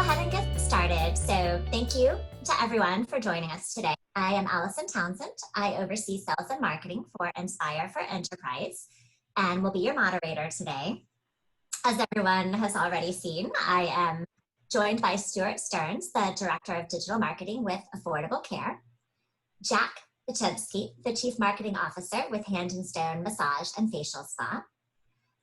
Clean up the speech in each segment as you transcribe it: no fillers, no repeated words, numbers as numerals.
ahead and get started. So thank you to everyone for joining us today. I am Alison Townsend. I oversee sales and marketing for Enspire for Enterprise and will be your moderator today. As everyone has already seen, I am joined by Stuart Stearns, the Director of Digital Marketing with Affordable Care, Jack Paczynski, the Chief Marketing Officer with Hand and Stone Massage and Facial Spa,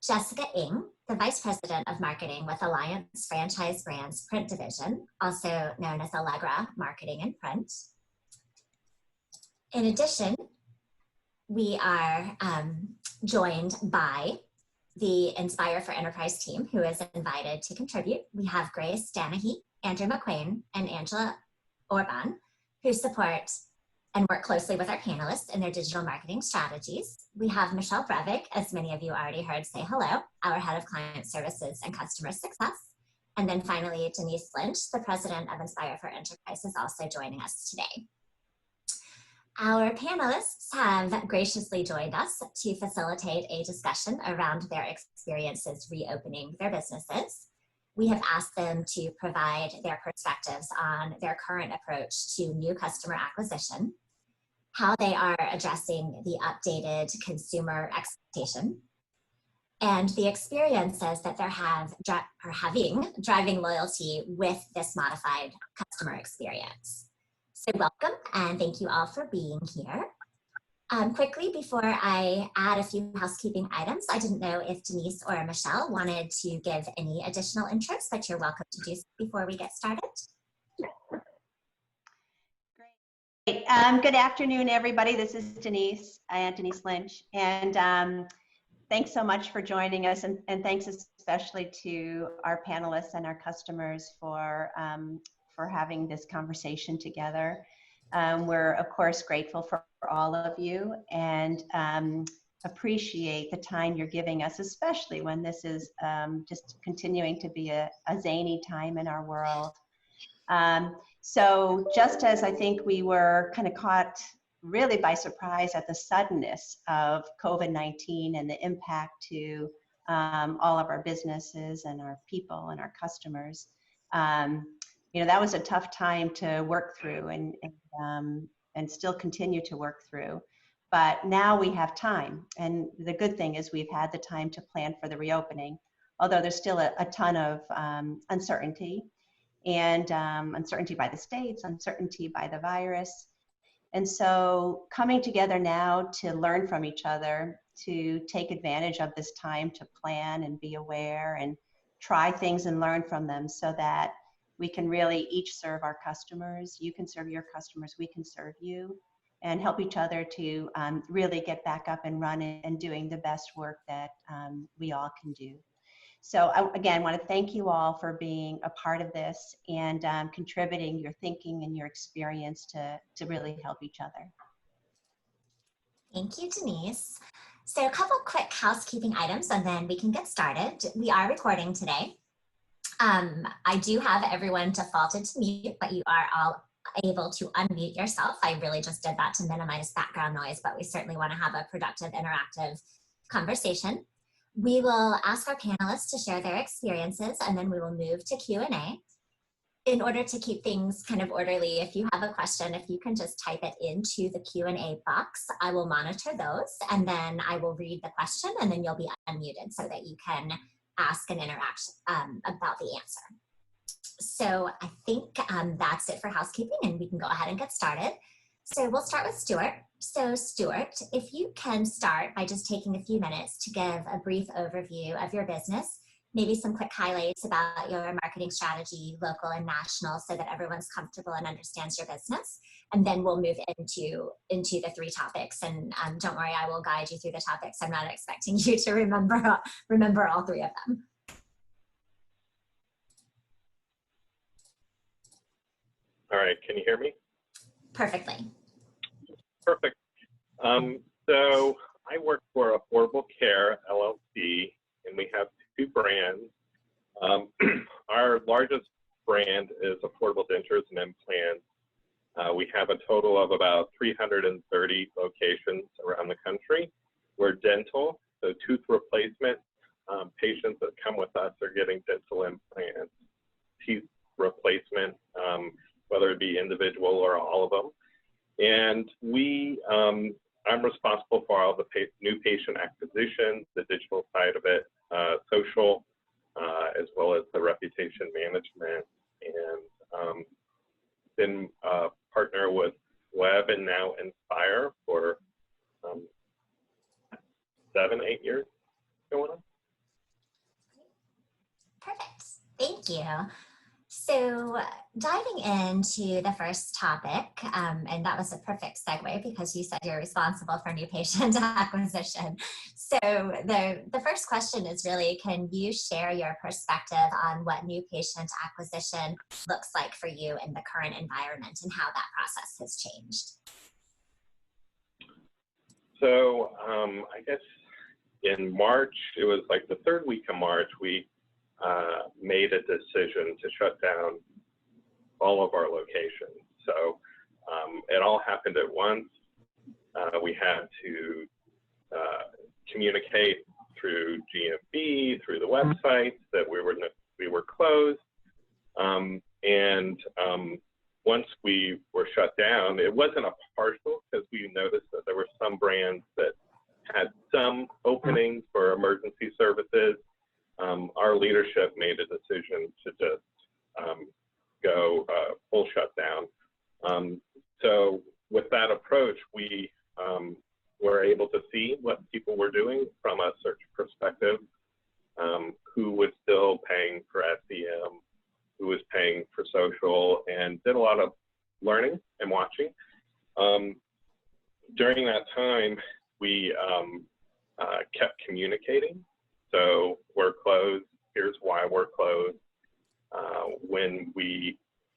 Jessica Ng, the Vice President of Marketing with Alliance Franchise Brands Print Division, also known as Allegra Marketing Print. In addition, we are joined by the Enspire for Enterprise team, who is invited to contribute. We have Grace Danahy, Andrew McQuain, and Angela Orban, who support and work closely with our panelists in their digital marketing strategies. We have Michelle Brevig, as many of you already heard say hello, our Head of Client Services and Customer Success. And then finally, Denise Lynch, the President of Enspire for Enterprise, is also joining us today. Our panelists have graciously joined us to facilitate a discussion around their experiences reopening their businesses. We have asked them to provide their perspectives on their current approach to new customer acquisition, how they are addressing the updated consumer expectation, and the experiences that they're having driving loyalty with this modified customer experience. So welcome, and thank you all for being here. Quickly, before I add a few housekeeping items, I didn't know if Denise or Michelle wanted to give any additional intros, but you're welcome to do so before we get started. Great. Good afternoon, everybody. This is Denise Lynch, and thanks so much for joining us, and thanks especially to our panelists and our customers for having this conversation together. We're, of course, grateful for all of you and appreciate the time you're giving us, especially when this is just continuing to be a zany time in our world. So just as I think we were kind of caught really by surprise at the suddenness of COVID-19 and the impact to all of our businesses and our people and our customers, you know, that was a tough time to work through and still continue to work through. But now we have time. And the good thing is we've had the time to plan for the reopening, although there's still a ton of uncertainty, and uncertainty by the states, uncertainty by the virus. And so coming together now to learn from each other, to take advantage of this time to plan and be aware and try things and learn from them so that we can really each serve our customers. You can serve your customers, we can serve you, and help each other to really get back up and running and doing the best work that we all can do. So I, again, want to thank you all for being a part of this and contributing your thinking and your experience to really help each other. Thank you, Denise. So a couple quick housekeeping items and then we can get started. We are recording today. I do have everyone defaulted to mute, but you are all able to unmute yourself. I really just did that to minimize background noise, but we certainly want to have a productive, interactive conversation. We will ask our panelists to share their experiences and then we will move to Q&A. In order to keep things kind of orderly, if you have a question, if you can just type it into the Q&A box, I will monitor those and then I will read the question and then you'll be unmuted so that you can ask and interact about the answer. So I think that's it for housekeeping and we can go ahead and get started. So we'll start with Stuart. So Stuart, if you can start by just taking a few minutes to give a brief overview of your business, maybe some quick highlights about your marketing strategy, local and national, so that everyone's comfortable and understands your business. And then we'll move into the three topics. And don't worry, I will guide you through the topics. I'm not expecting you to remember all three of them. All right, can you hear me? Perfectly. Perfect. So I work for Affordable Care, LLC, and we have two brands. Our largest brand is Affordable Dentures and Implants. We have a total of about 330 locations around the country. We're dental, so tooth replacement. Patients that come with us are getting dental implants, teeth replacement I'm responsible for all the new patient acquisition, the digital side of it, social, as well as the reputation management, and been a partner with Web and now Enspire for 7, 8 years going on. Perfect. Thank you. So diving into the first topic, and that was a perfect segue because you said you're responsible for new patient acquisition. So the first question is really, can you share your perspective on what new patient acquisition looks like for you in the current environment and how that process has changed? So I guess in March, it was like the third week of March, we made a decision to shut down all of our locations. So it all happened at once. We had to communicate through GMB, through the websites that we were closed. Once we were shut down, it wasn't a partial, because we noticed that there were some brands that had some openings for emergency services. Our leadership made a decision to just go full shutdown. So with that approach, we were able to see what people were doing from a search perspective, who was still paying for SEM, who was paying for social, and did a lot of learning and watching. During that time, we kept communicating. So we're closed, here's why we're closed. When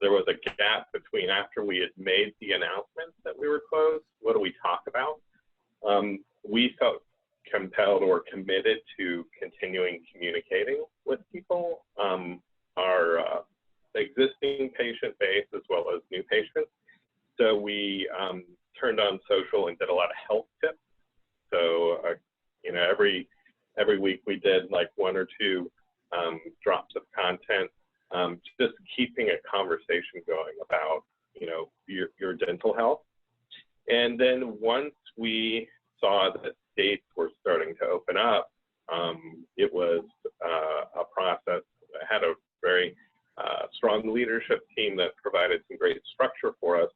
there was a gap between after we had made the announcement that we were closed, what do we talk about? We felt compelled or committed to continuing communicating with people, our existing patient base as well as new patients. So we turned on social and did a lot of health tips. So you know, every week we did like 1 or 2 drops of content, just keeping a conversation going about, you know, your dental health. And then once we saw that states were starting to open up, it was a process. I had a very strong leadership team that provided some great structure for us,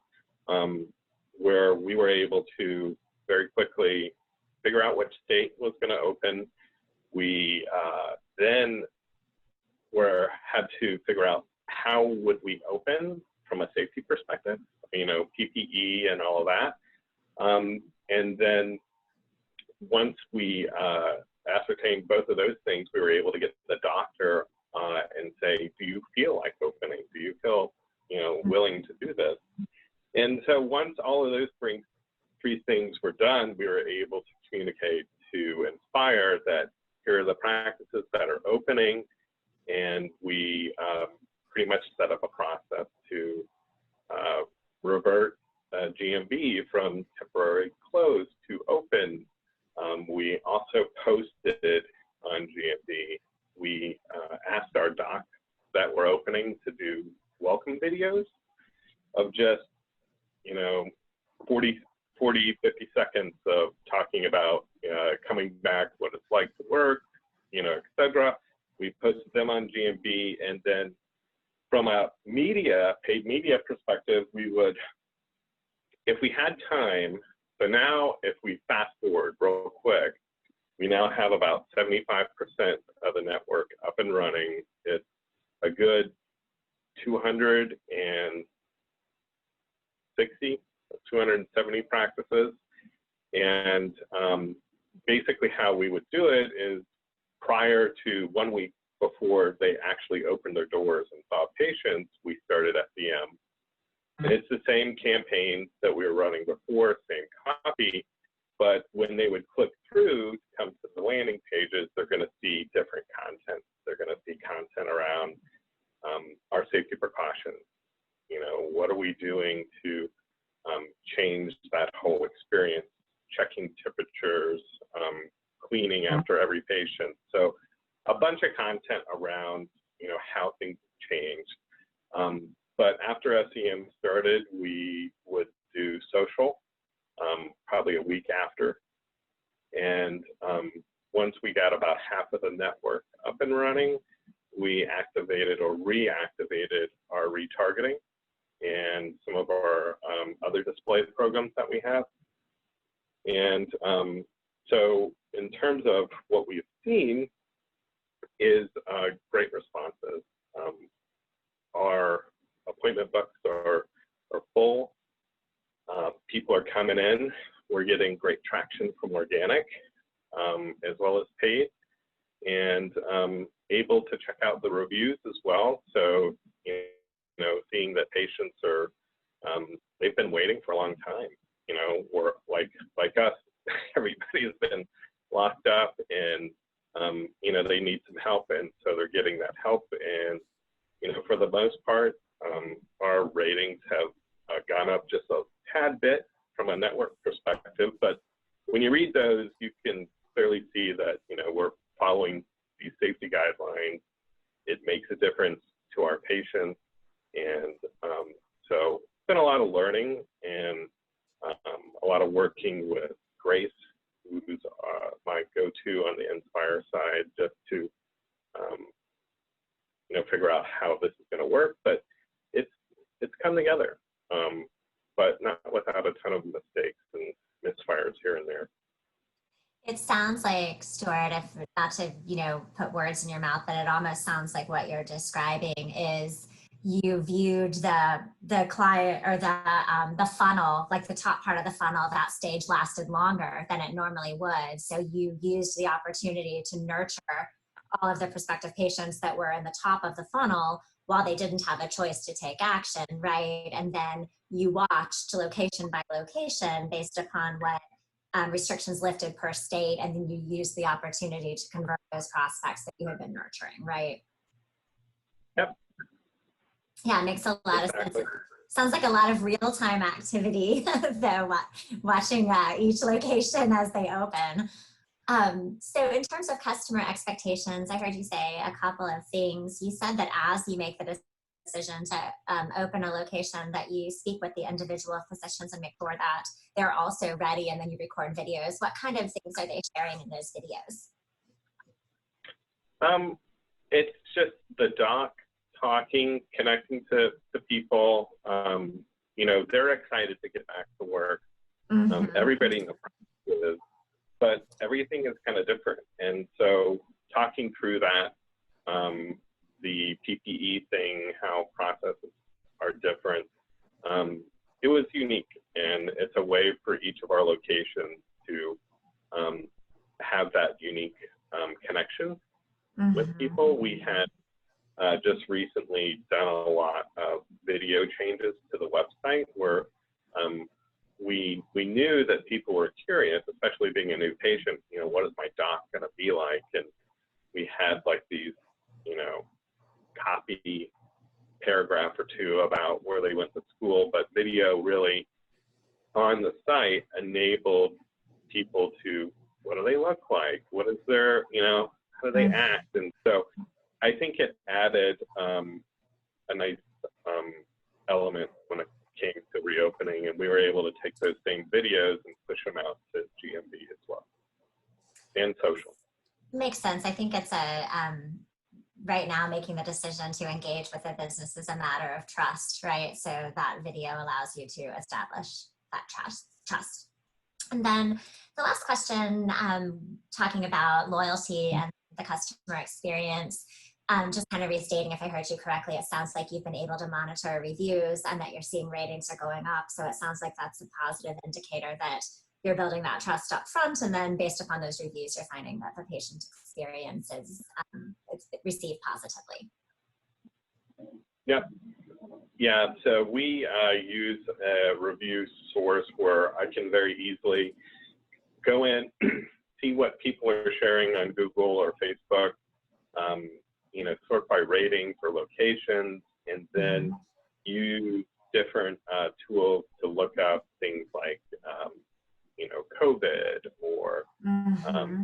where we were able to very quickly figure out which state was going to open. We then had to figure out how would we open from a safety perspective, you know, PPE and all of that. And then once we ascertained both of those things, we were able to get the doctor and say, do you feel like opening? Do you feel, you know, willing to do this? And so once all of those 3 things were done, we were able to communicate to Enspire that here are the practices that are opening, and we pretty much set up a process to revert GMB from temporary closed to open. We also posted on GMB. We asked our docs that were opening to do welcome videos of just, you know, 40, 50 seconds of talking about coming back, what it's like to work, you know, etc. We posted them on GMB, and then from a paid media perspective, we would, if we had time, so now if we fast forward real quick, we now have about 75% of the network up and running. It's a good 270 practices. And basically how we would do it is prior to 1 week before they actually opened their doors and saw patients, we started SEM. And it's the same campaign that we were running before, same copy, but when they would click through to come to the landing pages, they're going to see different content. They're going to see content around our safety precautions. You know, what are we doing to change that whole experience, checking temperatures, cleaning after every patient. So a bunch of content around, you know, how things changed. But after SEM started, we would do social. probably a week after. And once we got about half of the network up and running, we activated or reactivated our retargeting and some of our other display programs that we have. And so in terms of what we've seen is great responses. Our appointment books are full. People are coming in. We're getting great traction from organic as well as paid, and able to check out the reviews as well. So, you know, seeing that patients are, they've been waiting for a long time. You know, we're like us, everybody has been locked up, and you know, they need some help, and so they're getting that help. And you know, for the most part, our ratings have gone up just a tad bit from a network perspective. But when you read those, you can clearly see that, you know, we're following these safety guidelines. It makes a difference to our patients, and so it's been a lot of learning and a lot of working with Grace, who's my go-to on the Enspire side, just to you know, figure out how this is going to work. But it's come together, but not without a ton of mistakes and misfires here and there. It sounds like, Stuart, if not to, you know, put words in your mouth, but it almost sounds like what you're describing is you viewed the client or the funnel, like the top part of the funnel, that stage lasted longer than it normally would. So you used the opportunity to nurture all of the prospective patients that were in the top of the funnel while they didn't have a choice to take action, right? And then you watched location by location based upon what restrictions lifted per state, and then you use the opportunity to convert those prospects that you have been nurturing, right? Yep. Yeah, it makes a lot of sense. Sounds like a lot of real-time activity, though, watching each location as they open. So in terms of customer expectations, I heard you say a couple of things. You said that as you make the decision to open a location, that you speak with the individual physicians and make sure that they're also ready, and then you record videos. What kind of things are they sharing in those videos? It's just the doc talking, connecting to people. You know, they're excited to get back to work. Everybody in the practice is, but everything is kind of different. And so talking through that, the PPE thing, how processes are different, it was unique, and it's a way for each of our locations to have that unique connection with people. We had just recently done a lot of video changes to the website where we knew that people were curious, especially being a new patient, you know, what is my doc going to be like? And we had like these, you know, copy paragraph or two about where they went to school, but video really on the site enabled people to, what do they look like? What is their, you know, how do they act? And so I think it added a nice element when it came to reopening, and we were able to take those same videos and push them out to GMB as well, and social. Makes sense. I think it's right now making the decision to engage with a business is a matter of trust, right? So that video allows you to establish that trust. And then the last question, talking about loyalty and the customer experience, just kind of restating, if I heard you correctly, it sounds like you've been able to monitor reviews and that you're seeing ratings are going up. So it sounds like that's a positive indicator that you're building that trust up front, and then based upon those reviews, you're finding that the patient experience is received positively. Yep. Yeah, so we use a review source where I can very easily go in, see what people are sharing on Google or Facebook, you know, sort by ratings or locations, and then use different tools to look up things like, you know, COVID or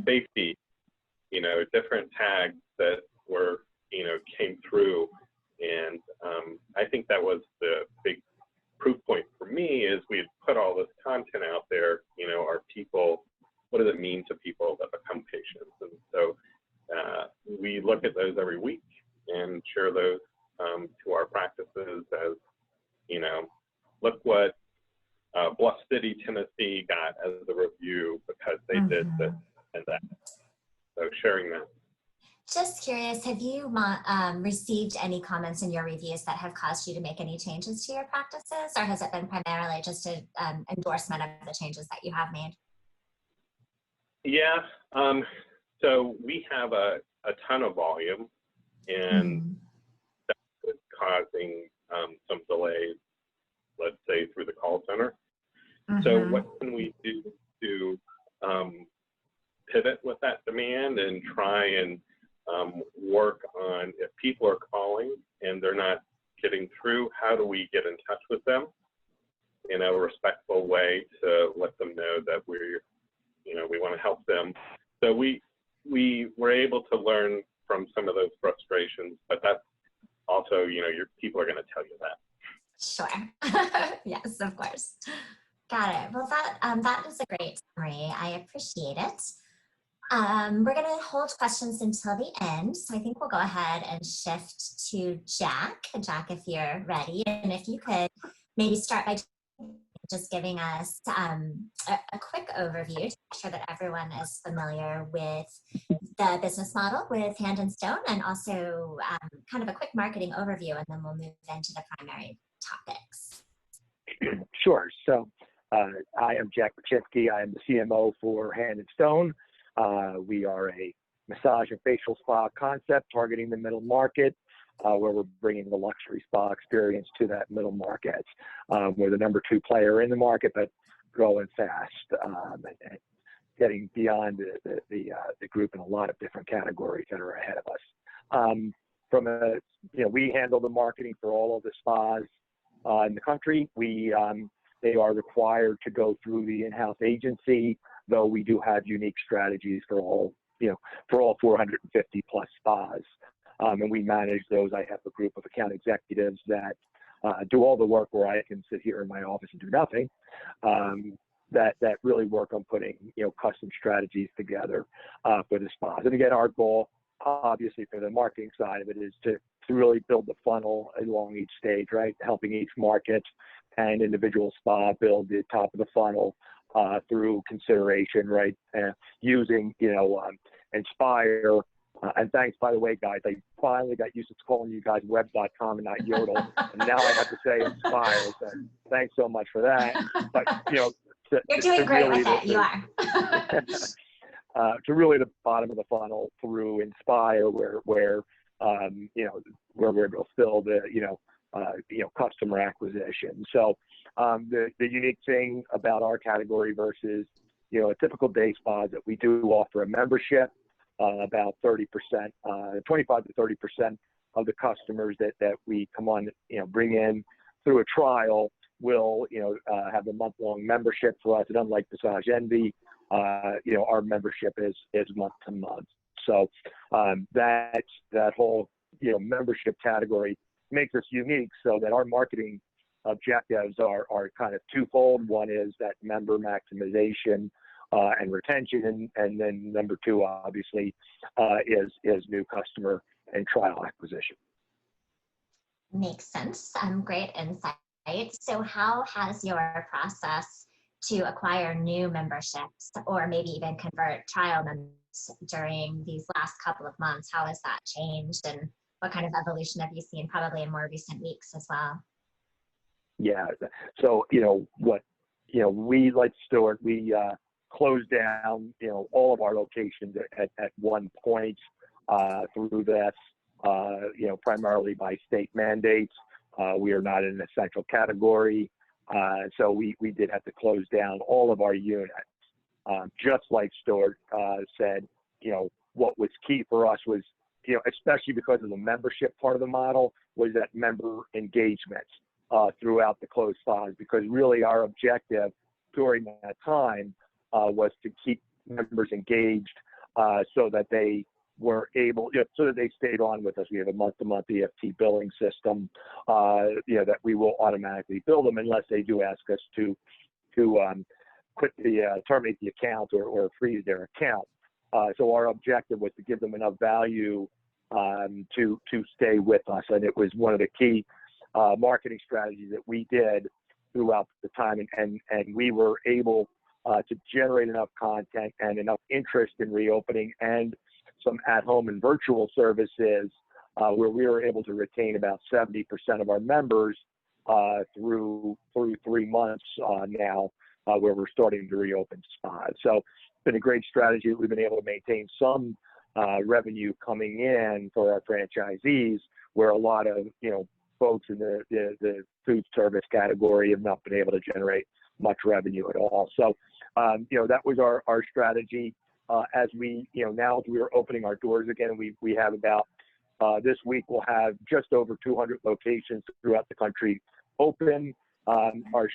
safety, you know, different tags that were, you know, came through. And I think that was the big proof point for me, is we had put all this content out there what does it mean to people that become patients? And so we look at those every week and share those to our practices as, you know, look what Bluff City, Tennessee got as a review because they did this and that. So sharing that. Just curious, have you received any comments in your reviews that have caused you to make any changes to your practices, or has it been primarily just an endorsement of the changes that you have made? Yeah, so we have a ton of volume, and that is causing some delays, let's say, through the call center. So what can we do to pivot with that demand and try and work on, if people are calling and they're not getting through, how do we get in touch with them in a respectful way to let them know that we're, you know, we want to help them. So we were able to learn from some of those frustrations, but that's also, you know, your people are going to tell you that. Sure. Yes, of course. Got it. Well, that is a great summary. I appreciate it. We're going to hold questions until the end, so I think we'll go ahead and shift to Jack. Jack, if you're ready, and if you could maybe start by just giving us a quick overview to make sure that everyone is familiar with the business model with Hand and Stone, and also kind of a quick marketing overview, and then we'll move into the primary topics. Sure. So I am Jack Paczynski. I am the CMO for Hand and Stone. We are a massage and facial spa concept targeting the middle market, where we're bringing the luxury spa experience to that middle market. We're the number 2 player in the market, but growing fast, and getting beyond the group in a lot of different categories that are ahead of us. We handle the marketing for all of the spas in the country. They are required to go through the in-house agency, though we do have unique strategies for all 450 plus spas. And we manage those. I have a group of account executives that do all the work where I can sit here in my office and do nothing, that really work on putting, custom strategies together for the spas. And again, our goal, obviously, for the marketing side of it is to really build the funnel along each stage, right? Helping each market and individual spa build the top of the funnel through consideration, right? Using, Enspire. And thanks, by the way, guys, I finally got used to calling you guys web.com and not Yodel. And now I have to say Enspire. So thanks so much for that. But, you're doing great with it. You are. To really the bottom of the funnel through Enspire, where we're able to fill the, customer acquisition. So the unique thing about our category versus, a typical day spa is that we do offer a membership. About 30%, 25 to 30% of the customers that we come on, bring in through a trial will, have a month-long membership for us. And unlike Massage Envy, our membership is month to month. So that whole, membership category makes us unique, so that our marketing objectives are kind of twofold. One is that member maximization and retention, and then number 2, obviously, is new customer and trial acquisition. Makes sense. Great insight. So how has your process to acquire new memberships, or maybe even convert trial members during these last couple of months, how has that changed, and what kind of evolution have you seen probably in more recent weeks as well? Yeah. So, we, like Stuart, we closed down, all of our locations at one point through this, primarily by state mandates. We are not in an essential category. So we did have to close down all of our units. Just like Stuart said, what was key for us was, especially because of the membership part of the model, was that member engagement throughout the closed spas, because really our objective during that time was to keep members engaged so that they were able, so that they stayed on with us. We have a month-to-month EFT billing system, that we will automatically bill them unless they do ask us to terminate the account or freeze their account. So our objective was to give them enough value to stay with us, and it was one of the key marketing strategies that we did throughout the time, and we were able to generate enough content and enough interest in reopening and some at-home and virtual services where we were able to retain about 70% of our members through 3 months now, where we're starting to reopen spas. So it's been a great strategy. We've been able to maintain some revenue coming in for our franchisees, where a lot of folks in the food service category have not been able to generate much revenue at all. So that was our strategy. As we now as we are opening our doors again, we have about this week we'll have just over 200 locations throughout the country open. Our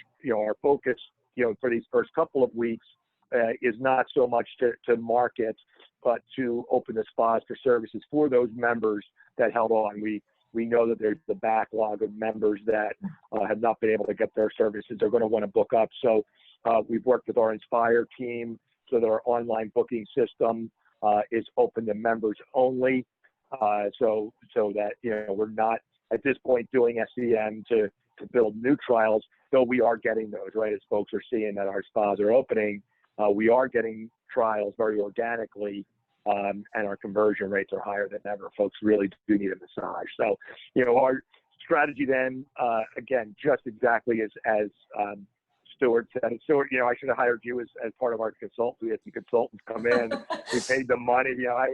focus for these first couple of weeks is not so much to market, but to open the spas for services for those members that held on. We know that there's the backlog of members that have not been able to get their services. They're going to want to book up. So we've worked with our Enspire team so that our online booking system is open to members only. So that we're not at this point doing SEM to build new trials, though we are getting those, right? As folks are seeing that our spas are opening, we are getting trials very organically, and our conversion rates are higher than ever. Folks really do need a massage. So, our strategy then, again, just exactly as Stuart said. Stuart, I should have hired you as part of our consultant. We had some consultants come in. We paid them money. I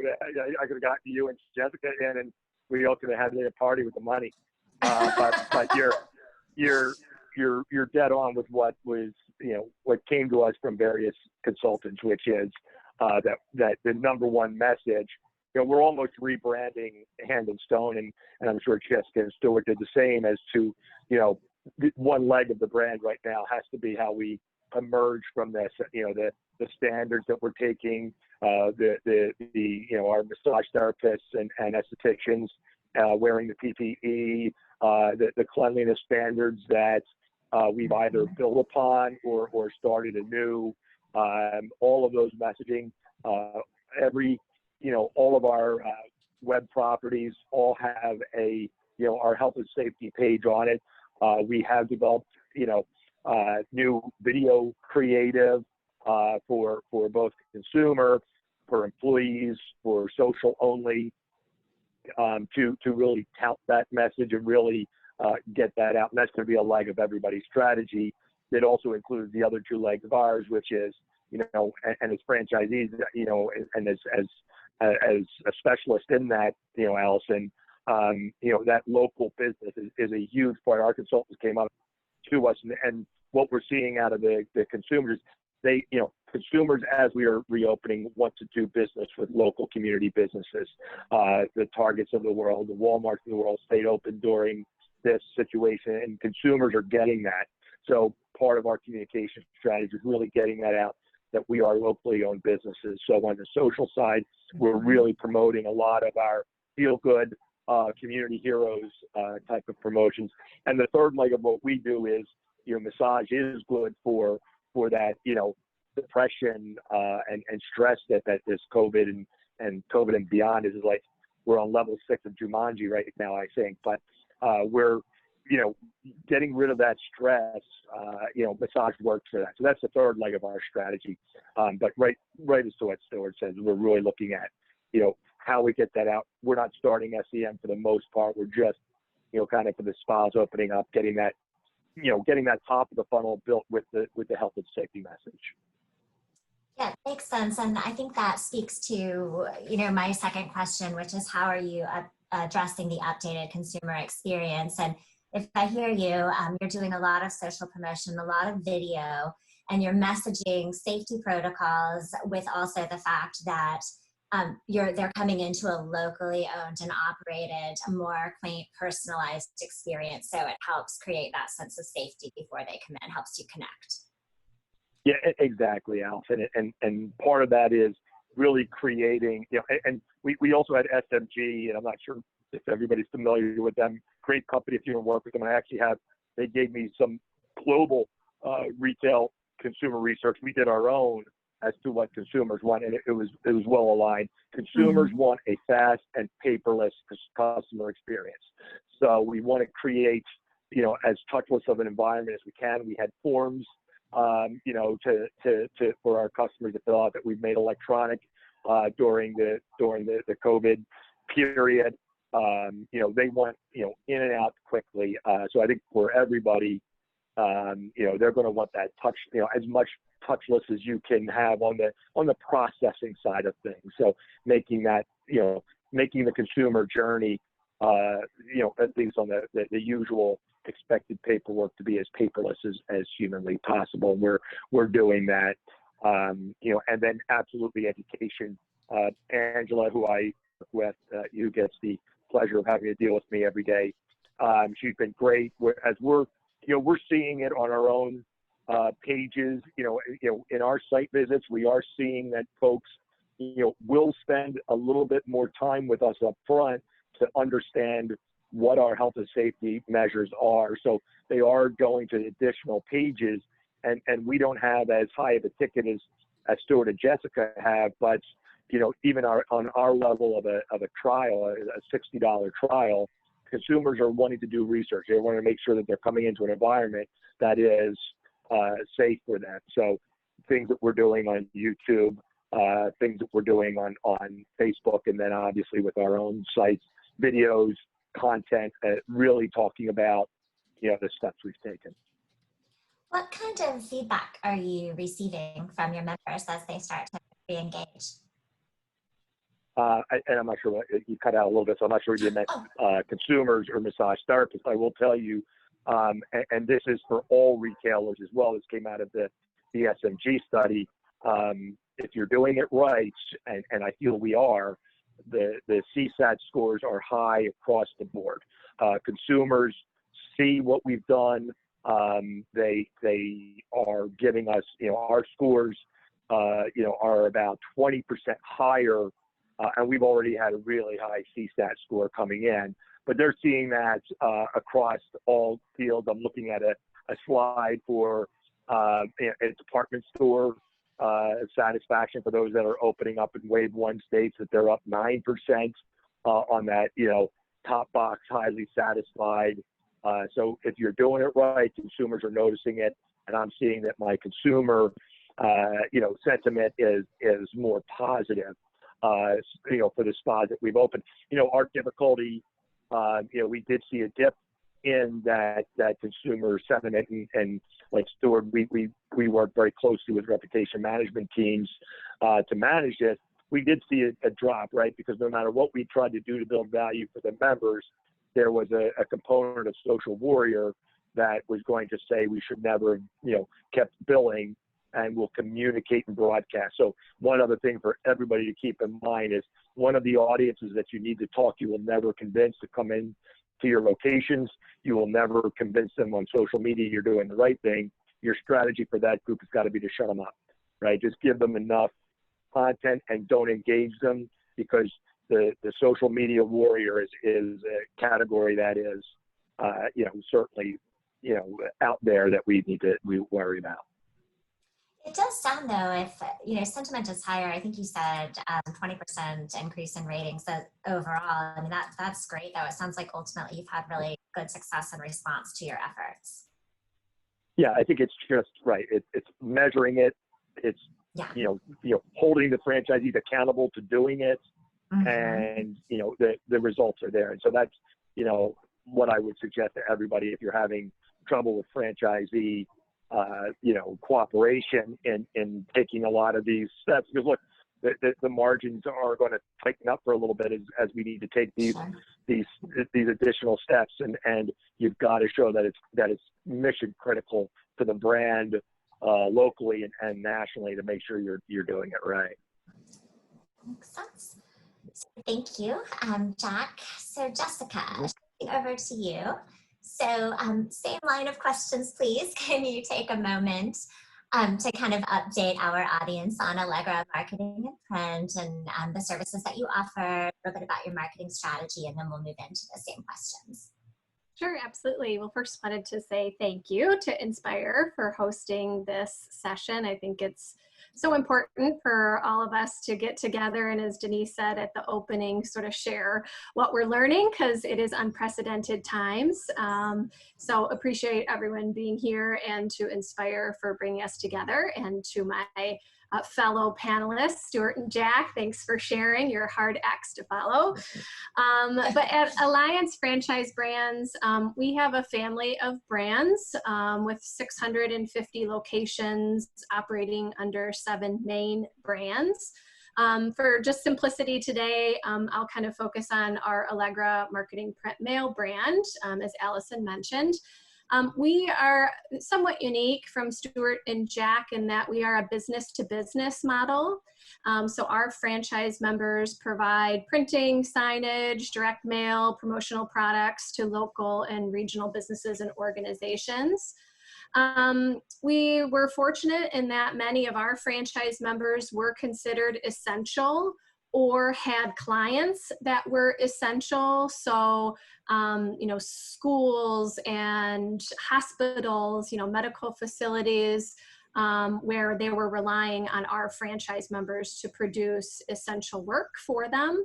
could have gotten you and Jessica in, and we all could have had a party with the money. But you're dead on with what was what came to us from various consultants, which is that the number one message. We're almost rebranding Hand and Stone, and I'm sure Jessica and Stuart did the same, as to one leg of the brand right now has to be how we emerge from this. The standards that we're taking, our massage therapists and estheticians wearing the PPE, the cleanliness standards that we've either built upon or started anew. All of those messaging, all of our web properties all have our health and safety page on it. We have developed, new video creative for both consumer, for employees, for social only, to really tout that message and really get that out. And that's going to be a leg of everybody's strategy. That also includes the other 2 legs of ours, which is, and as franchisees, and as a specialist in that, Alison, that local business is a huge part. Our consultants came up to us, and what we're seeing out of the consumers, consumers, as we are reopening, want to do business with local community businesses. The Targets of the world, the Walmarts of the world stayed open during this situation, and consumers are getting that. So part of our communication strategy is really getting that out, that we are locally owned businesses. So on the social side, we're really promoting a lot of our feel-good community heroes type of promotions. And the third leg of what we do is, massage is good for that, depression and stress that this COVID and COVID and beyond is like, we're on level 6 of Jumanji right now, I think. But we're, getting rid of that stress, massage works for that. So that's the third leg of our strategy. But right as to what Stuart says, we're really looking at, how we get that out. We're not starting SEM for the most part. We're just, kind of for the spas opening up, getting that top of the funnel built with the health and safety message. Yeah, makes sense. And I think that speaks to, my second question, which is how are you addressing the updated consumer experience? And if I hear you, you're doing a lot of social promotion, a lot of video, and you're messaging safety protocols with also the fact that they're coming into a locally owned and operated, a more quaint, personalized experience. So it helps create that sense of safety before they come in, helps you connect. Yeah, exactly, Alison. And part of that is really creating, and we also had SMG, and I'm not sure if everybody's familiar with them. Great company if you don't work with them. They gave me some global retail consumer research. We did our own as to what consumers want, and it was well aligned. Consumers want a fast and paperless customer experience. So we want to create, you know, as touchless of an environment as we can. We had forms, you know, for our customers to fill out that we've made electronic during the COVID period. You know, they want, you know, in and out quickly. So I think for everybody, you know, they're going to want that touch, you know, as much touchless as you can have on the processing side of things. So making that, you know, making the consumer journey, you know, at least on the usual expected paperwork to be as paperless as humanly possible. We're doing that, you know, and then absolutely education. Angela, who I work with, who gets the pleasure of having to deal with me every day, she's been great. We're seeing it on our own pages. You know, in our site visits, we are seeing that folks, you know, will spend a little bit more time with us up front to understand what our health and safety measures are. So they are going to additional pages, and we don't have as high of a ticket as Stuart and Jessica have, but you know, even on our level of a trial, a $60 trial, consumers are wanting to do research. They want to make sure that they're coming into an environment that is safe for them. So things that we're doing on YouTube, things that we're doing on Facebook, and then obviously with our own sites, videos, content, really talking about, you know, the steps we've taken. What kind of feedback are you receiving from your members as they start to re-engage? And I'm not sure what you cut out a little bit, so I'm not sure you meant consumers or massage therapists. I will tell you, and this is for all retailers as well. This came out of the SMG study. If you're doing it right, and I feel we are, the CSAT scores are high across the board. Consumers see what we've done. They are giving us, you know, our scores, you know, are about 20% higher. And we've already had a really high CSAT score coming in, but they're seeing that across all fields. I'm looking at a slide for a department store satisfaction for those that are opening up in Wave 1 states, that they're up 9% on that, you know, top box, highly satisfied. So if you're doing it right, consumers are noticing it, and I'm seeing that my consumer, you know, sentiment is more positive. You know, for the spas that we've opened, you know, our difficulty, you know, we did see a dip in that consumer sentiment, and like Stuart, we work very closely with reputation management teams to manage this. We did see a drop, right? Because no matter what we tried to do to build value for the members, there was a component of social warrior that was going to say we should never have, you know, kept billing, and will communicate and broadcast. So one other thing for everybody to keep in mind is one of the audiences that you need to talk, you will never convince to come in to your locations. You will never convince them on social media you're doing the right thing. Your strategy for that group has got to be to shut them up, right? Just give them enough content and don't engage them, because the social media warrior is a category that is, you know, certainly, you know, out there that we worry about. It does sound though, if, you know, sentiment is higher, I think you said 20% increase in ratings overall. I mean, that's great though. It sounds like ultimately you've had really good success in response to your efforts. Yeah, I think it's just right. It's measuring it. It's, you know, holding the franchisees accountable to doing it. And, you know, the results are there. And so that's, you know, what I would suggest to everybody if you're having trouble with franchisee, you know, cooperation in taking a lot of these steps, because look, the margins are going to tighten up for a little bit as we need to take these additional steps, and you've got to show that it's mission critical to the brand locally and nationally to make sure you're doing it right. Makes sense. So thank you, Jack. So Jessica, over to you. So same line of questions, please. Can you take a moment to kind of update our audience on Allegra Marketing and Print and the services that you offer, a little bit about your marketing strategy, and then we'll move into the same questions. Sure, absolutely. Well, first wanted to say thank you to Enspire for hosting this session. I think it's so important for all of us to get together and, as Denise said at the opening, sort of share what we're learning, because it is unprecedented times. So appreciate everyone being here, and to Enspire for bringing us together, and to my fellow panelists, Stuart and Jack, thanks for sharing. You're hard acts to follow. But at Alliance Franchise Brands, we have a family of brands with 650 locations operating under 7 main brands. For just simplicity today, I'll kind of focus on our Allegra Marketing Print Mail brand, as Alison mentioned. We are somewhat unique from Stuart and Jack in that we are a business-to-business model. So our franchise members provide printing, signage, direct mail, promotional products to local and regional businesses and organizations. We were fortunate in that many of our franchise members were considered essential or had clients that were essential. So, you know, schools and hospitals, you know, medical facilities, where they were relying on our franchise members to produce essential work for them.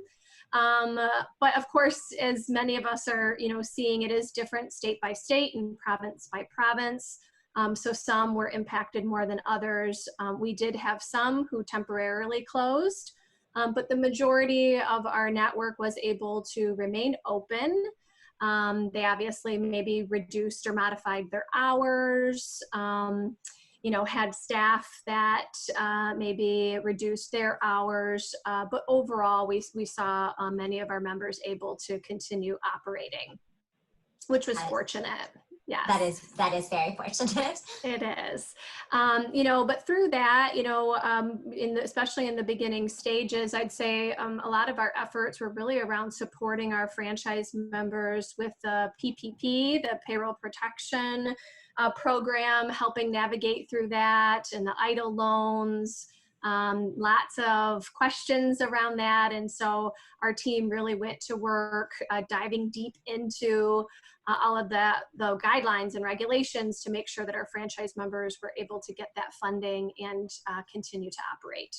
But of course, as many of us are, you know, seeing, it is different state by state and province by province. So some were impacted more than others. We did have some who temporarily closed. But the majority of our network was able to remain open. They obviously maybe reduced or modified their hours, you know, had staff that maybe reduced their hours. But overall, we saw many of our members able to continue operating, which was fortunate. Yes. That is very fortunate. It is. You know, but through that, you know, especially in the beginning stages, I'd say a lot of our efforts were really around supporting our franchise members with the PPP, the payroll protection program, helping navigate through that, and the EIDL loans. Lots of questions around that. And so our team really went to work diving deep into all of the guidelines and regulations to make sure that our franchise members were able to get that funding and continue to operate.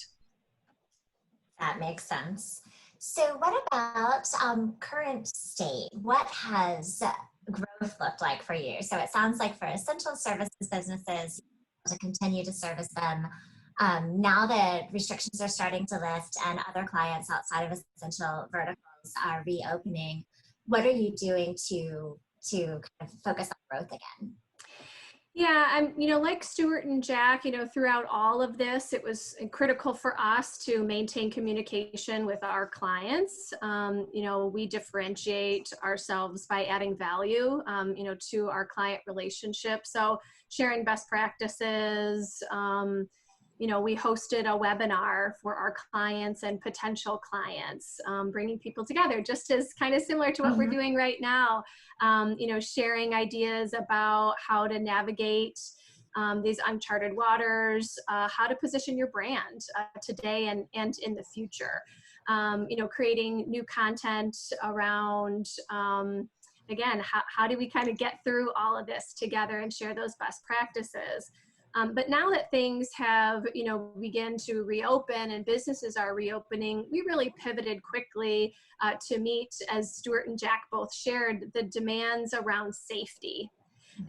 That makes sense. So what about current state? What has growth looked like for you? So it sounds like for essential services businesses, to continue to service them. Now that restrictions are starting to lift and other clients outside of essential verticals are reopening, what are you doing to kind of focus on growth again? Yeah, you know, like Stuart and Jack, you know, throughout all of this, it was critical for us to maintain communication with our clients. You know, we differentiate ourselves by adding value, you know, to our client relationship. So sharing best practices, you know, we hosted a webinar for our clients and potential clients, bringing people together, just as kind of similar to what we're doing right now, you know, sharing ideas about how to navigate these uncharted waters, how to position your brand today and in the future. You know, creating new content around, again, how do we kind of get through all of this together and share those best practices? But now that things have, you know, begun to reopen and businesses are reopening, we really pivoted quickly to meet, as Stuart and Jack both shared, the demands around safety.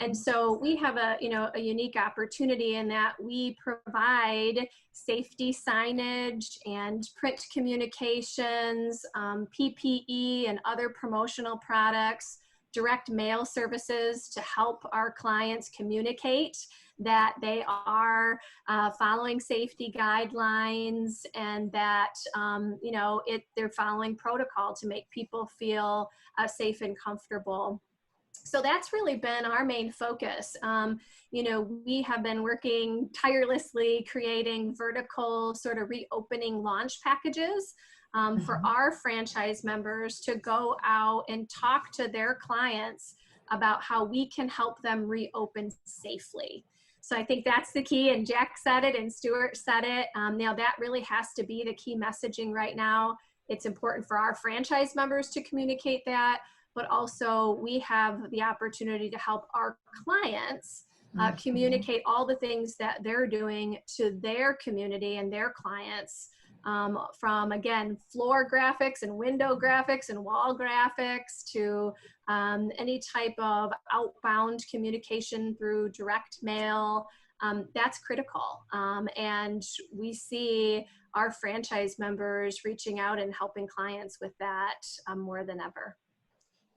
And so we have a, you know, a unique opportunity in that we provide safety signage and print communications, PPE and other promotional products, direct mail services to help our clients communicate that they are following safety guidelines and that, you know, they're following protocol to make people feel safe and comfortable. So that's really been our main focus. You know, we have been working tirelessly creating vertical sort of reopening launch packages for our franchise members to go out and talk to their clients about how we can help them reopen safely. So I think that's the key, and Jack said it and Stuart said it. Now that really has to be the key messaging right now. It's important for our franchise members to communicate that, but also we have the opportunity to help our clients communicate all the things that they're doing to their community and their clients, from, again, floor graphics and window graphics and wall graphics to any type of outbound communication through direct mail. That's critical. And we see our franchise members reaching out and helping clients with that more than ever.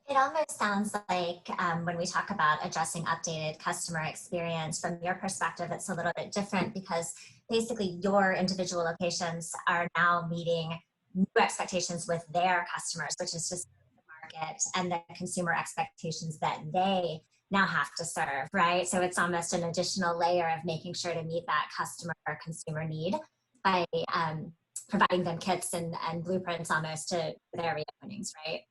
It almost sounds like when we talk about addressing updated customer experience, from your perspective, it's a little bit different because basically your individual locations are now meeting new expectations with their customers, which is just the market and the consumer expectations that they now have to serve, right? So it's almost an additional layer of making sure to meet that customer or consumer need by providing them kits and blueprints almost to their reopenings, right?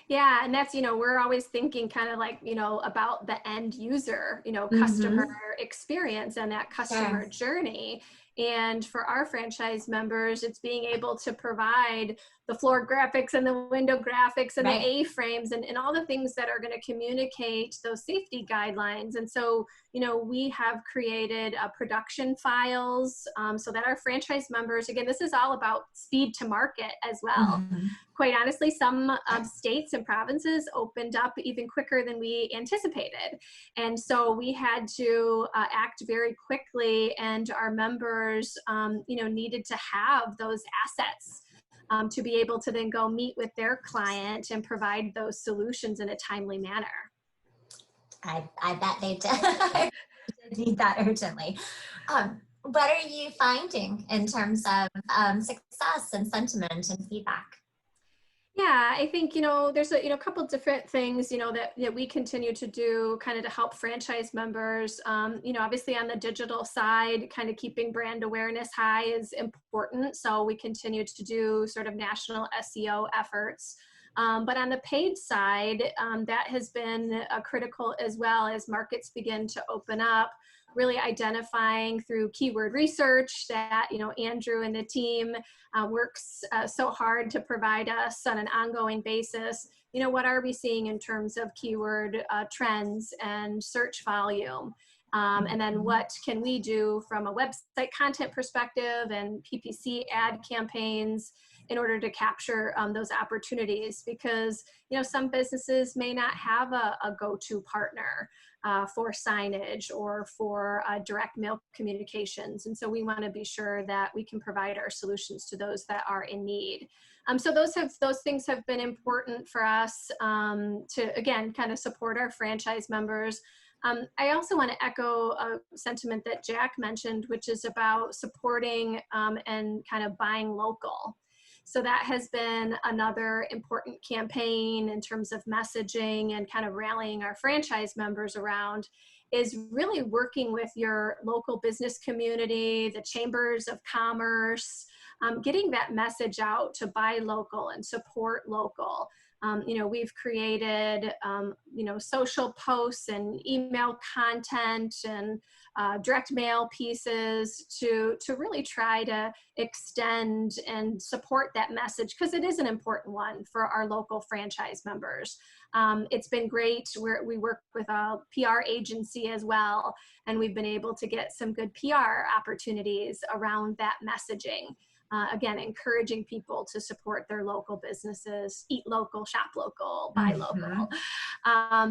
Yeah, and that's, we're always thinking kind of like, about the end user, customer experience and that customer journey. And for our franchise members, it's being able to provide the floor graphics and the window graphics and the A-frames and all the things that are going to communicate those safety guidelines. And so, we have created production files so that our franchise members, again, this is all about speed to market as well. Quite honestly, some states and provinces opened up even quicker than we anticipated. And so we had to act very quickly, and our members, needed to have those assets to be able to then go meet with their client and provide those solutions in a timely manner. I bet they did need that urgently. What are you finding in terms of success and sentiment and feedback? Yeah, I think, there's a couple different things, that we continue to do kind of to help franchise members. Obviously on the digital side, kind of keeping brand awareness high is important. So we continue to do sort of national SEO efforts. But on the paid side, that has been critical as well as markets begin to open up. Really identifying through keyword research that, Andrew and the team works so hard to provide us on an ongoing basis. What are we seeing in terms of keyword trends and search volume? And then what can we do from a website content perspective and PPC ad campaigns in order to capture those opportunities? Because, some businesses may not have a go-to partner for signage or for direct mail communications. And so we want to be sure that we can provide our solutions to those that are in need. So those things have been important for us to, again, kind of support our franchise members. I also want to echo a sentiment that Jack mentioned, which is about supporting and kind of buying local. So that has been another important campaign in terms of messaging and kind of rallying our franchise members around, is really working with your local business community, the chambers of commerce, getting that message out to buy local and support local. We've created, social posts and email content and direct mail pieces to really try to extend and support that message, because it is an important one for our local franchise members. It's been great. We work with a PR agency as well, and we've been able to get some good PR opportunities around that messaging. Again, encouraging people to support their local businesses, eat local, shop local, buy local.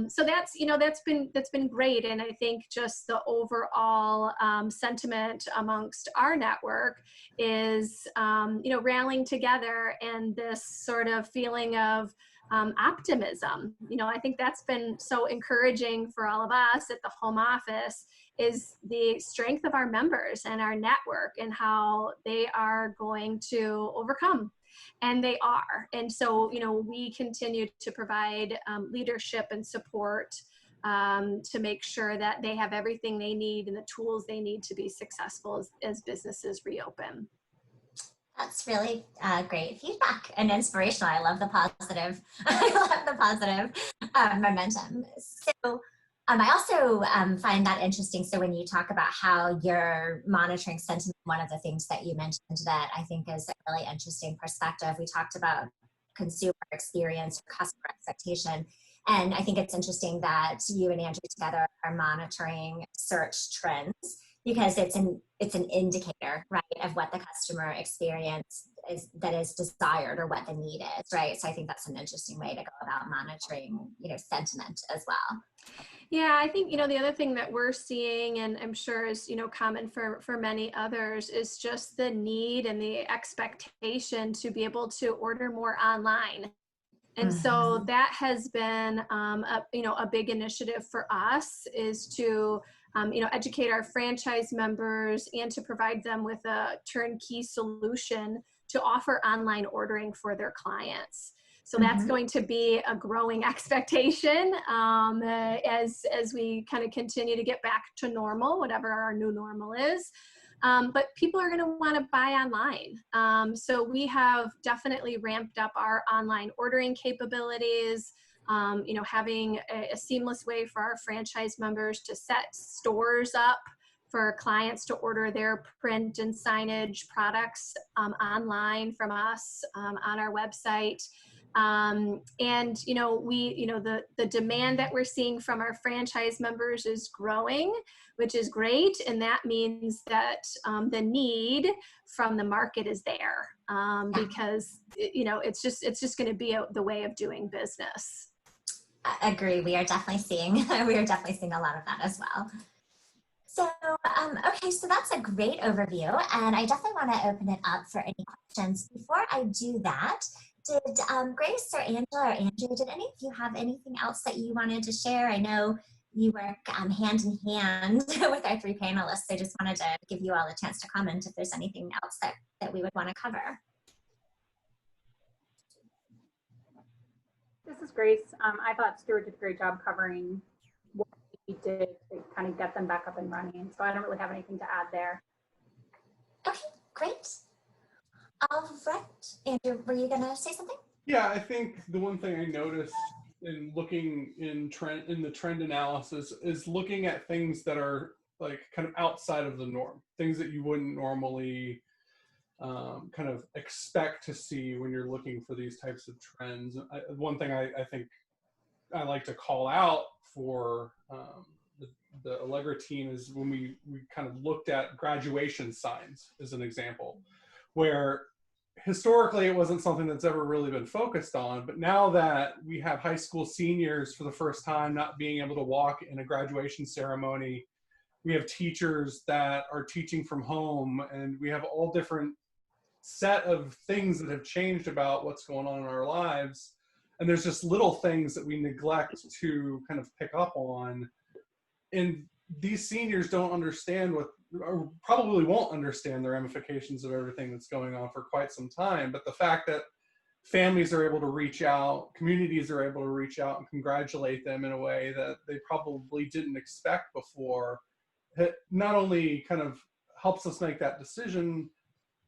So that's been great. And I think just the overall sentiment amongst our network is, rallying together and this sort of feeling of optimism. I think that's been so encouraging for all of us at the home office, is the strength of our members and our network and how they are going to overcome. And they are. And so, we continue to provide leadership and support to make sure that they have everything they need and the tools they need to be successful as businesses reopen. That's really great feedback and inspirational. I love the positive. I love the positive momentum. So I also find that interesting. So when you talk about how you're monitoring sentiment, one of the things that you mentioned that I think is a really interesting perspective, we talked about consumer experience or customer expectation. And I think it's interesting that you and Andrew together are monitoring search trends, because it's an indicator, right, of what the customer experience is that is desired, or what the need is, right? So I think that's an interesting way to go about monitoring, sentiment as well. Yeah, I think, the other thing that we're seeing, and I'm sure is, common for many others, is just the need and the expectation to be able to order more online. And so that has been a big initiative for us, is to educate our franchise members and to provide them with a turnkey solution to offer online ordering for their clients. So that's going to be a growing expectation as we kind of continue to get back to normal, whatever our new normal is. But people are going to want to buy online. So we have definitely ramped up our online ordering capabilities, having a seamless way for our franchise members to set stores up for clients to order their print and signage products online from us on our website. And, the demand that we're seeing from our franchise members is growing, which is great. And that means that the need from the market is there because, it's just going to be the way of doing business. I agree. We are definitely seeing a lot of that as well. So, okay, so that's a great overview, and I definitely want to open it up for any questions. Before I do that, did Grace or Angela or Andrew, did any of you have anything else that you wanted to share? I know you work hand in hand with our three panelists, so I just wanted to give you all a chance to comment if there's anything else that we would want to cover. This is Grace. I thought Stuart did a great job covering what we did to kind of get them back up and running. So I don't really have anything to add there. Okay, great. All right, Andrew, were you gonna say something? Yeah, I think the one thing I noticed in looking in the trend analysis is looking at things that are like kind of outside of the norm, things that you wouldn't normally kind of expect to see when you're looking for these types of trends. One thing I think I like to call out for the Allegra team is when we kind of looked at graduation signs as an example, where historically it wasn't something that's ever really been focused on, but now that we have high school seniors for the first time not being able to walk in a graduation ceremony, we have teachers that are teaching from home, and we have all different set of things that have changed about what's going on in our lives. And there's just little things that we neglect to kind of pick up on. And these seniors don't understand or probably won't understand the ramifications of everything that's going on for quite some time. But the fact that families are able to reach out, communities are able to reach out and congratulate them in a way that they probably didn't expect before, it not only kind of helps us make that decision,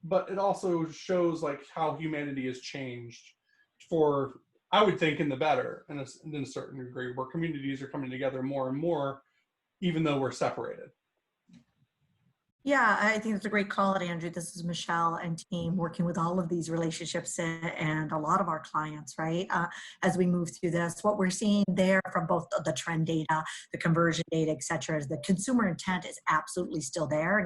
but it also shows like how humanity has changed for, I would think, in the better in a certain degree, where communities are coming together more and more, even though we're separated. Yeah, I think it's a great call out, Andrew. This is Michelle and team working with all of these relationships and a lot of our clients, right? As we move through this, what we're seeing there from both the trend data, the conversion data, et cetera, is the consumer intent is absolutely still there.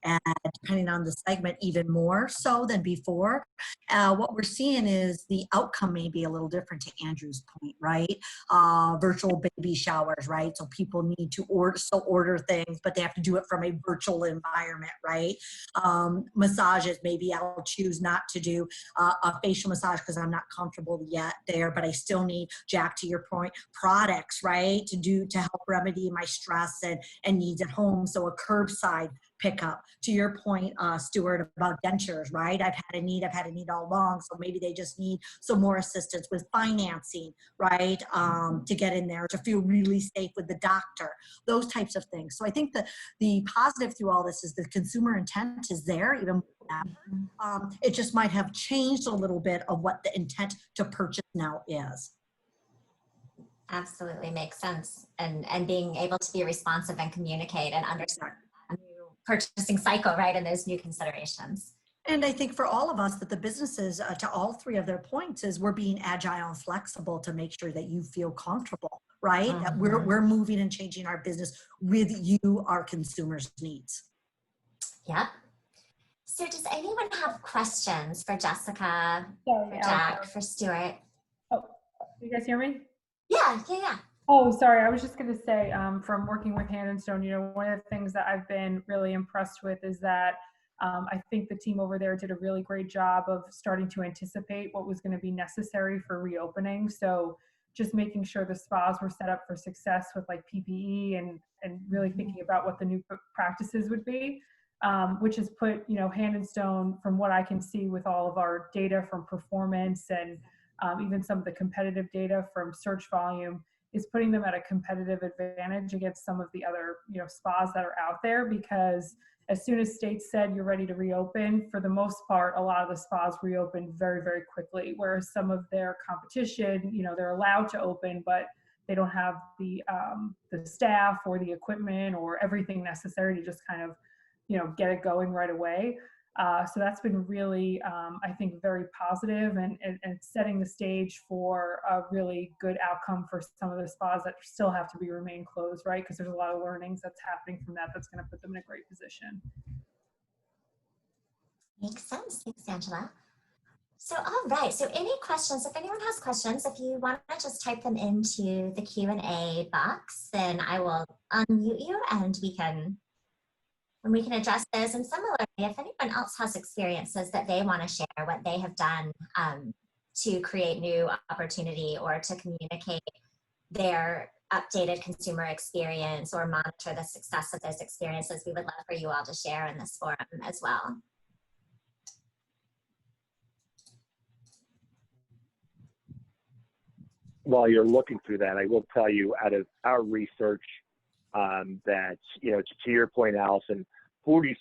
And depending on the segment, even more so than before. What we're seeing is the outcome may be a little different, to Andrew's point, right? Virtual baby showers, right? So people need to order things, but they have to do it from a virtual environment, right? Massages, maybe I'll choose not to do a facial massage because I'm not comfortable yet there, but I still need, Jack, to your point, products, right? To help remedy my stress and needs at home. So a curbside pickup. To your point, Stuart, about dentures, right? I've had a need all along, so maybe they just need some more assistance with financing, right? To get in there, to feel really safe with the doctor, those types of things. So I think the positive through all this is the consumer intent is there, even it just might have changed a little bit of what the intent to purchase now is. Absolutely makes sense. And being able to be responsive and communicate and understand a new purchasing cycle, right? And those new considerations. And I think for all of us that the businesses, to all three of their points, is we're being agile and flexible to make sure that you feel comfortable, right? That we're moving and changing our business with you, our consumers' needs. Yep. So does anyone have questions for Jessica, Sorry, for Jack, for Stuart? Oh, you guys hear me? Yeah. Oh, sorry. I was just going to say, from working with Hand and Stone, one of the things that I've been really impressed with is that I think the team over there did a really great job of starting to anticipate what was going to be necessary for reopening. So just making sure the spas were set up for success with like PPE and really thinking about what the new practices would be, which has put, Hand and Stone, from what I can see with all of our data from performance and even some of the competitive data from search volume, is putting them at a competitive advantage against some of the other, spas that are out there, because as soon as states said you're ready to reopen, for the most part, a lot of the spas reopened very, very quickly, whereas some of their competition, they're allowed to open, but they don't have the staff or the equipment or everything necessary to just kind of, get it going right away. So that's been really, I think, very positive and setting the stage for a really good outcome for some of the spas that still have to remain closed, right? Because there's a lot of learnings that's happening from that that's going to put them in a great position. Makes sense. Thanks, Angela. So, all right. So any questions? If anyone has questions, if you want to just type them into the Q&A box, then I will unmute you and we can address those. And similarly, if anyone else has experiences that they want to share, what they have done to create new opportunity or to communicate their updated consumer experience or monitor the success of those experiences, we would love for you all to share in this forum as well. While you're looking through that, I will tell you, out of our research, that, to your point, Allison, 46%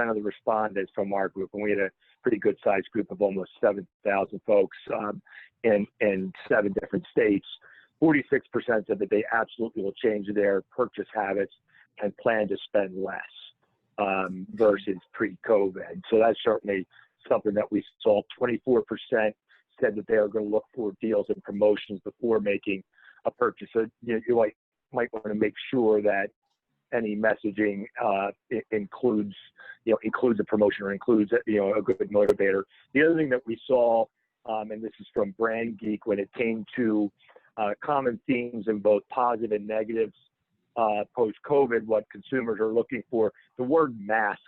of the respondents from our group, and we had a pretty good sized group of almost 7,000 folks in 7 different states, 46% said that they absolutely will change their purchase habits and plan to spend less versus pre-COVID. So that's certainly something that we saw. 24% said that they are going to look for deals and promotions before making a purchase. So you might want to make sure that any messaging includes a promotion or includes a good motivator. The other thing that we saw, and this is from Brand Geek, when it came to common themes in both positive and negatives post-COVID, what consumers are looking for, the word mask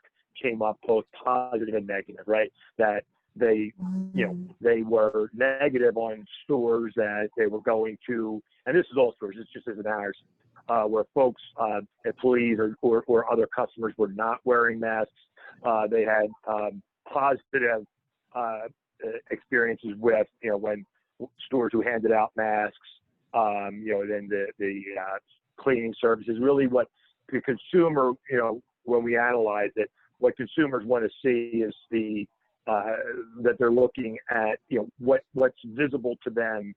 came up both positive and negative, right? That they were negative on stores that they were going to, and this is all stores, it's just isn't ours, where folks, employees or other customers were not wearing masks. They had positive experiences with, when stores who handed out masks, then the cleaning services. Really what the consumer, when we analyze it, what consumers want to see is that they're looking at, what's visible to them,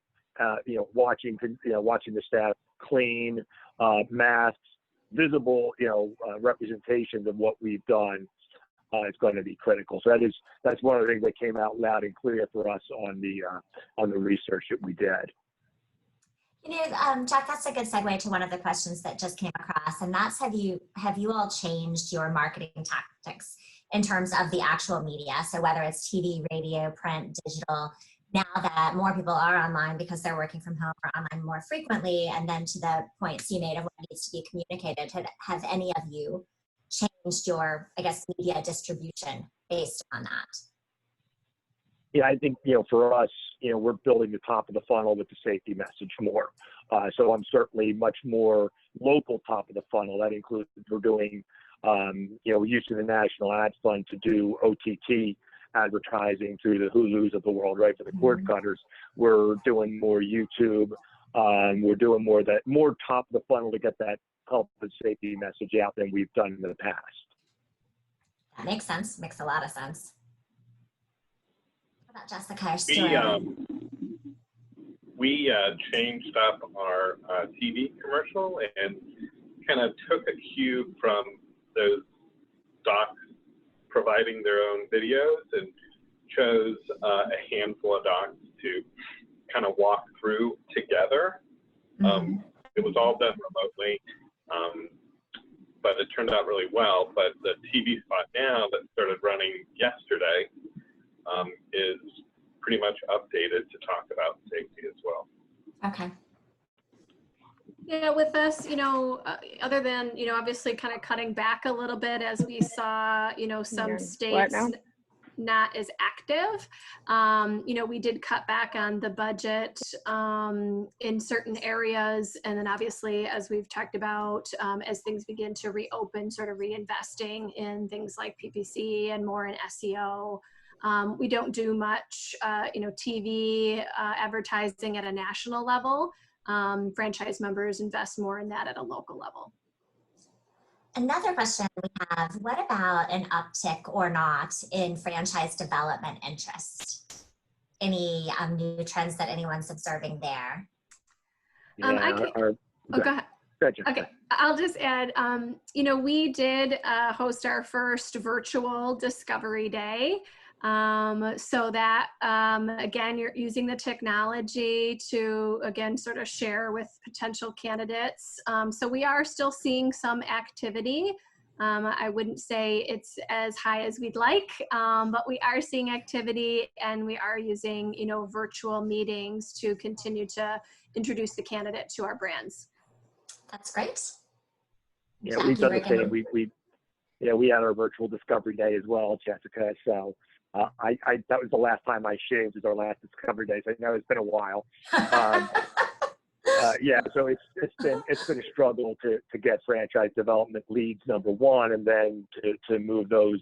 watching the staff clean, masks, visible, representations of what we've done. It's going to be critical. So that's one of the things that came out loud and clear for us on the research that we did. Jack, that's a good segue to one of the questions that just came across, and that's have you all changed your marketing tactics in terms of the actual media? So whether it's TV, radio, print, digital, now that more people are online because they're working from home or online more frequently, and then to the points you made of what needs to be communicated, have any of you changed your, media distribution based on that? Yeah, I think, for us, we're building the top of the funnel with the safety message more. So I'm certainly much more local top of the funnel. That includes we're doing, using the National Ad Fund to do OTT advertising through the Hulus of the world, right, for the cord cutters. We're doing more YouTube. We're doing more top of the funnel to get that health and safety message out than we've done in the past. That makes sense. Makes a lot of sense. How about Jessica or Stuart? We changed up our TV commercial and kind of took a cue from those stock providing their own videos and chose a handful of docs to kind of walk through together. It was all done remotely, but it turned out really well. But the TV spot now that started running yesterday is pretty much updated to talk about safety as well. Okay. Yeah, with us, other than, obviously kind of cutting back a little bit as we saw, some states not as active. We did cut back on the budget in certain areas. And then obviously, as we've talked about, as things begin to reopen, sort of reinvesting in things like PPC and more in SEO. We don't do much, TV advertising at a national level. Franchise members invest more in that at a local level. Another question we have, what about an uptick or not in franchise development interest? Any new trends that anyone's observing there? Go ahead. Okay, I'll just add, we did host our first virtual discovery day. So that, again, you're using the technology to, again, sort of share with potential candidates. So we are still seeing some activity. I wouldn't say it's as high as we'd like, but we are seeing activity, and we are using, virtual meetings to continue to introduce the candidate to our brands. That's great. Yeah, we've done the same. We had our virtual discovery day as well, Jessica. So that was the last time I shaved, was our last discovery day. So I know it's been a while. So it's been a struggle to get franchise development leads, number one, and then to move those,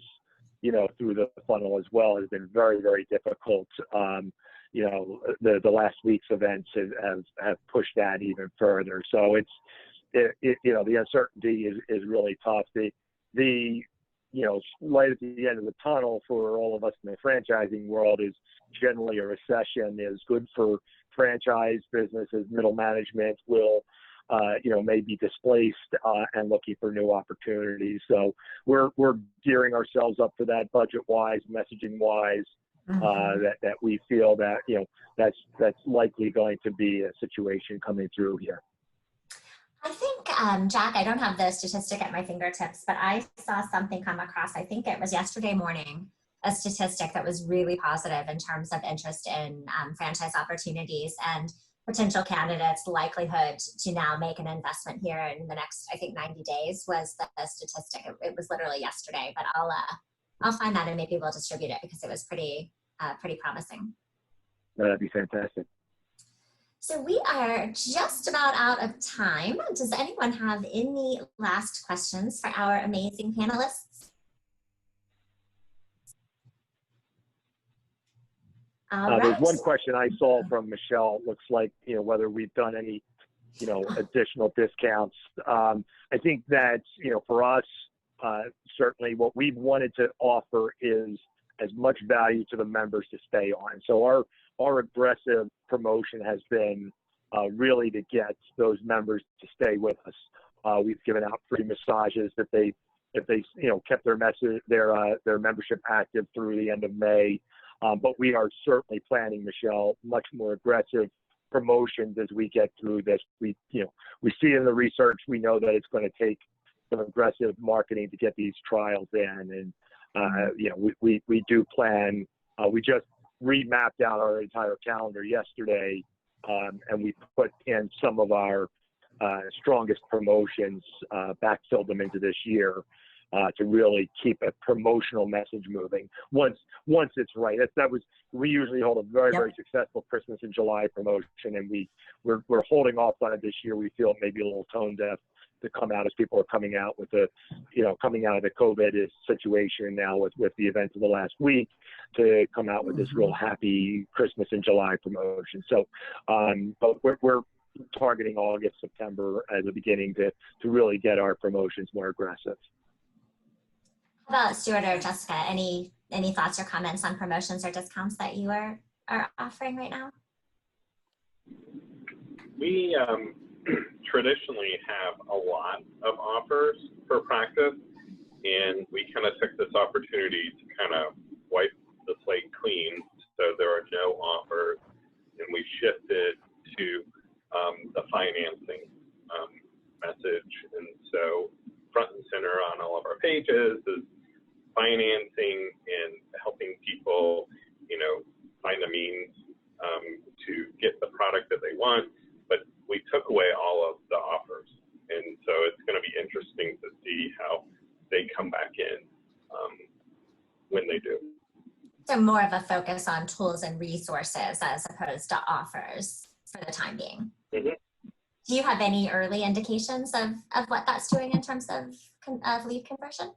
through the funnel as well has been very, very difficult. The last week's events have pushed that even further. So the uncertainty is really tough. The light at the end of the tunnel for all of us in the franchising world is generally a recession is good for franchise businesses. Middle management will, may be displaced and looking for new opportunities. So we're gearing ourselves up for that budget-wise, messaging-wise, that we feel that, that's likely going to be a situation coming through here. I think, Jack, I don't have the statistic at my fingertips, but I saw something come across, I think it was yesterday morning, a statistic that was really positive in terms of interest in franchise opportunities and potential candidates' likelihood to now make an investment here in the next, I think, 90 days was the statistic. It was literally yesterday, but I'll find that and maybe we'll distribute it because it was pretty promising. That'd be fantastic. So we are just about out of time. Does anyone have any last questions for our amazing panelists? There's one question I saw from Michelle. Looks like, whether we've done any, additional discounts. I think that, for us, certainly what we've wanted to offer is as much value to the members to stay on. So our aggressive promotion has been really to get those members to stay with us. We've given out free massages if they kept their membership active through the end of May. But we are certainly planning, Michelle, much more aggressive promotions as we get through this. We see in the research, we know that it's going to take some aggressive marketing to get these trials in, and we do plan. We just remapped out our entire calendar yesterday, and we put in some of our strongest promotions, backfilled them into this year to really keep a promotional message moving. Once it's right, we usually hold a very very successful Christmas in July promotion, and we're holding off on it this year. We feel maybe a little tone deaf to come out as people are coming out with coming out of the COVID situation now with the events of the last week, to come out with this real happy Christmas in July promotion. So, but we're targeting August, September as the beginning to really get our promotions more aggressive. How about Stuart or Jessica? Any thoughts or comments on promotions or discounts that you are offering right now? We traditionally have a lot of offers per practice, And we kind of took this opportunity to kind of wipe the slate clean, so there are no offers, and we shifted to the financing message. And so front and center on all of our pages is financing and helping people, you know, find a means to get the product that they want. But we took away all of the offers, and so it's going to be interesting to see how they come back in when they do. So more of a focus on tools and resources as opposed to offers for the time being. Mm-hmm. Do you have any early indications of what that's doing in terms of lead conversion?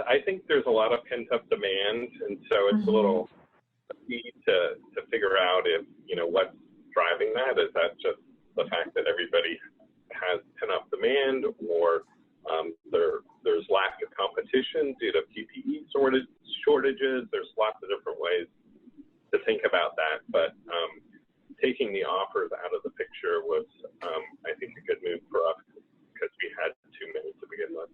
I think there's a lot of pent-up demand, and so it's a little easy to figure out if, you know, what's driving that. Is that just the fact that everybody has pent-up demand, or there's lack of competition due to PPE shortages? There's lots of different ways to think about that, but taking the offers out of the picture was, I think, a good move for us because we had too many to begin with.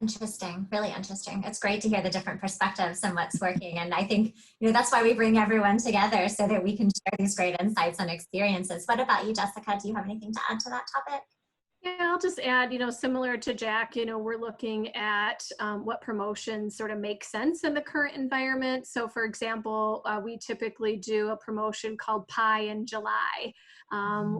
Interesting, really interesting. It's great to hear the different perspectives and what's working. And I think, you know, that's why we bring everyone together so that we can share these great insights and experiences. What about you, Jessica? Do you have anything to add to that topic? Yeah, I'll just add, you know, similar to Jack, you know, we're looking at what promotions sort of make sense in the current environment. So for example, we typically do a promotion called Pie in July,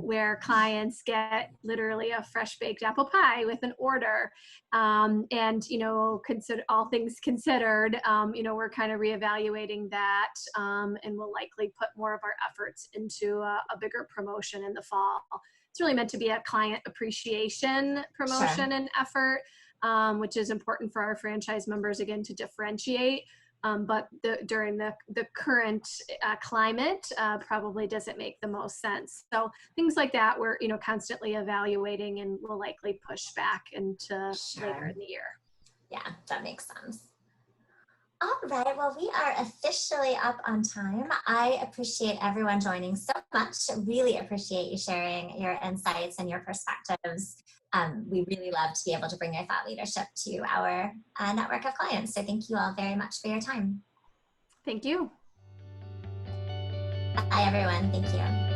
where clients get literally a fresh baked apple pie with an order. And, you know, consider all things considered, you know, we're kind of reevaluating that, and we'll likely put more of our efforts into a bigger promotion in the fall. It's really meant to be a client appreciation promotion and effort, which is important for our franchise members, again, to differentiate. But during the current climate, probably doesn't make the most sense. So things like that, we're, you know, constantly evaluating, and we'll likely push back into later in the year. Yeah, that makes sense. All right, well, we are officially up on time. I appreciate everyone joining so much. Really appreciate you sharing your insights and your perspectives. We really love to be able to bring your thought leadership to our network of clients. So thank you all very much for your time. Thank you. Bye, everyone. Thank you.